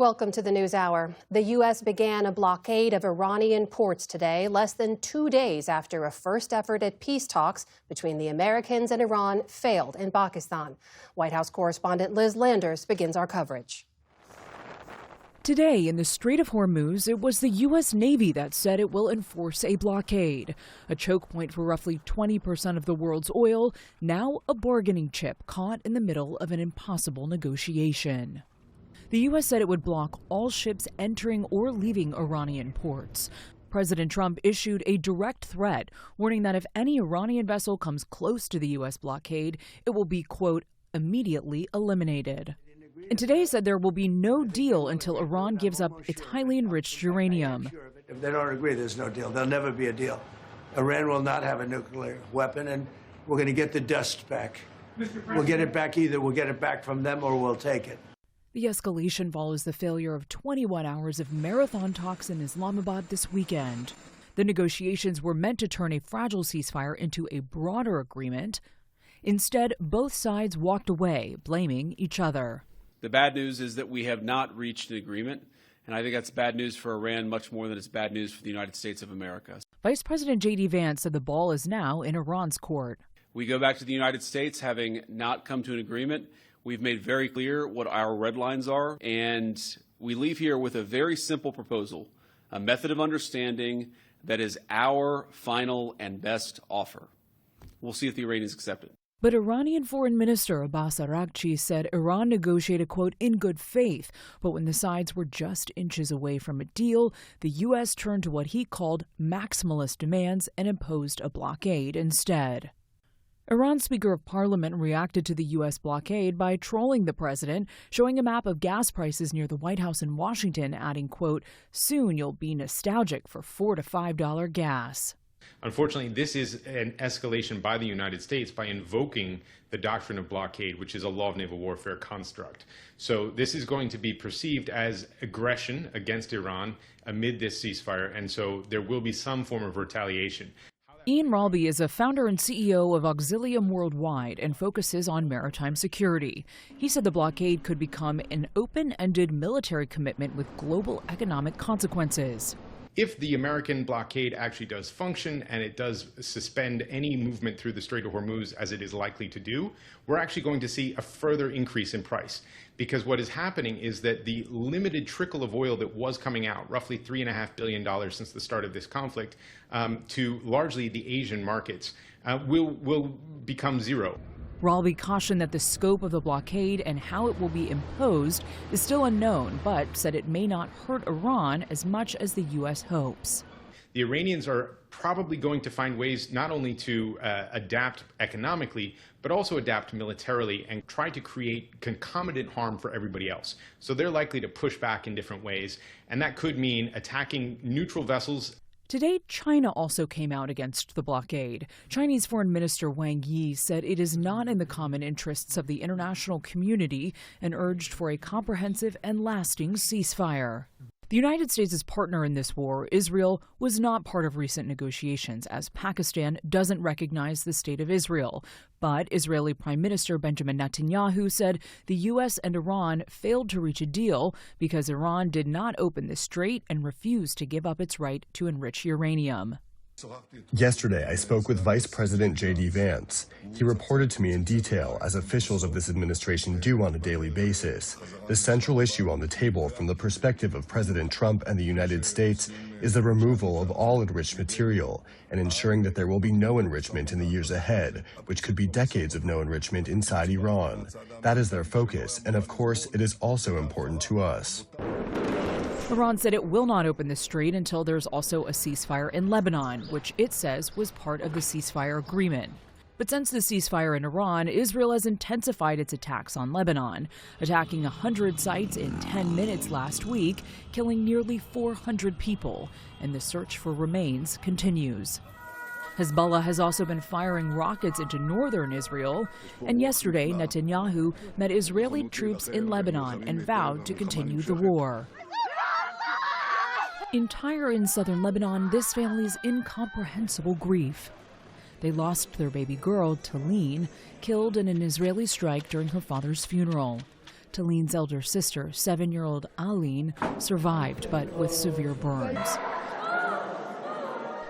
Welcome to the News Hour. The U.S. began a blockade of Iranian ports today, less than 2 days after a first effort at peace talks between the Americans and Iran failed in Pakistan. White House correspondent Liz Landers begins our coverage. Today, in the Strait of Hormuz, it was the U.S. Navy that said it will enforce a blockade, a choke point for roughly 20% of the world's oil, now a bargaining chip caught in the middle of an impossible negotiation. The U.S. said it would block all ships entering or leaving Iranian ports. President Trump issued a direct threat, warning that if any Iranian vessel comes close to the U.S. blockade, it will be, quote, immediately eliminated. And today said there will be no deal until Iran gives up its highly enriched uranium. If they don't agree, there's no deal. There'll never be a deal. Iran will not have a nuclear weapon, and we're going to get the dust back. We'll get it back. Either we'll get it back from them or we'll take it. The escalation follows the failure of 21 hours of marathon talks in Islamabad this weekend. The negotiations were meant to turn a fragile ceasefire into a broader agreement. Instead, both sides walked away, blaming each other. The bad news is that we have not reached an agreement, and I think that's bad news for Iran much more than it's bad news for the United States of America. Vice President J.D. Vance said the ball is now in Iran's court. We go back to the United States having not come to an agreement. We've made very clear what our red lines are, and we leave here with a very simple proposal, a method of understanding that is our final and best offer. We'll see if the Iranians accept it. But Iranian Foreign Minister Abbas Araghchi said Iran negotiated, quote, in good faith. But when the sides were just inches away from a deal, the U.S. turned to what he called maximalist demands and imposed a blockade instead. Iran's Speaker of Parliament reacted to the U.S. blockade by trolling the president, showing a map of gas prices near the White House in Washington, adding, quote, soon you'll be nostalgic for $4 to $5 gas. Unfortunately, this is an escalation by the United States by invoking the doctrine of blockade, which is a law of naval warfare construct. So this is going to be perceived as aggression against Iran amid this ceasefire, and so there will be some form of retaliation. Ian Ralby is a founder and CEO of Auxilium Worldwide and focuses on maritime security. He said the blockade could become an open-ended military commitment with global economic consequences. If the American blockade actually does function and it does suspend any movement through the Strait of Hormuz, as it is likely to do, we're actually going to see a further increase in price. Because what is happening is that the limited trickle of oil that was coming out, roughly $3.5 billion since the start of this conflict, to largely the Asian markets, will become zero. Ralby cautioned that the scope of the blockade and how it will be imposed is still unknown, but said it may not hurt Iran as much as the U.S. hopes. The Iranians are probably going to find ways not only to adapt economically, but also adapt militarily and try to create concomitant harm for everybody else. So they're likely to push back in different ways, and that could mean attacking neutral vessels. Today, China also came out against the blockade. Chinese Foreign Minister Wang Yi said it is not in the common interests of the international community and urged for a comprehensive and lasting ceasefire. The United States' partner in this war, Israel, was not part of recent negotiations, as Pakistan doesn't recognize the state of Israel. But Israeli Prime Minister Benjamin Netanyahu said the U.S. and Iran failed to reach a deal because Iran did not open the strait and refused to give up its right to enrich uranium. Yesterday, I spoke with Vice President J.D. Vance. He reported to me in detail, as officials of this administration do on a daily basis. The central issue on the table from the perspective of President Trump and the United States is the removal of all enriched material and ensuring that there will be no enrichment in the years ahead, which could be decades of no enrichment inside Iran. That is their focus, and of course, it is also important to us. Iran said it will not open the strait until there's also a ceasefire in Lebanon, which it says was part of the ceasefire agreement. But since the ceasefire in Iran, Israel has intensified its attacks on Lebanon, attacking 100 sites in 10 minutes last week, killing nearly 400 people, and the search for remains continues. Hezbollah has also been firing rockets into northern Israel, and yesterday Netanyahu met Israeli troops in Lebanon and vowed to continue the war. In Tyre in southern Lebanon, this family's incomprehensible grief. They lost their baby girl, Talene, killed in an Israeli strike during her father's funeral. Taleem's elder sister, 7-year-old Aline, survived, but with severe burns.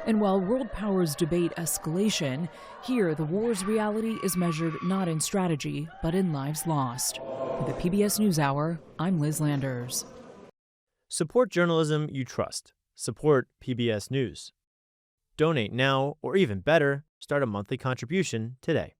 And while world powers debate escalation, here the war's reality is measured not in strategy, but in lives lost. With the PBS News Hour, I'm Liz Landers. Support journalism you trust. Support PBS News. Donate now, or even better, start a monthly contribution today.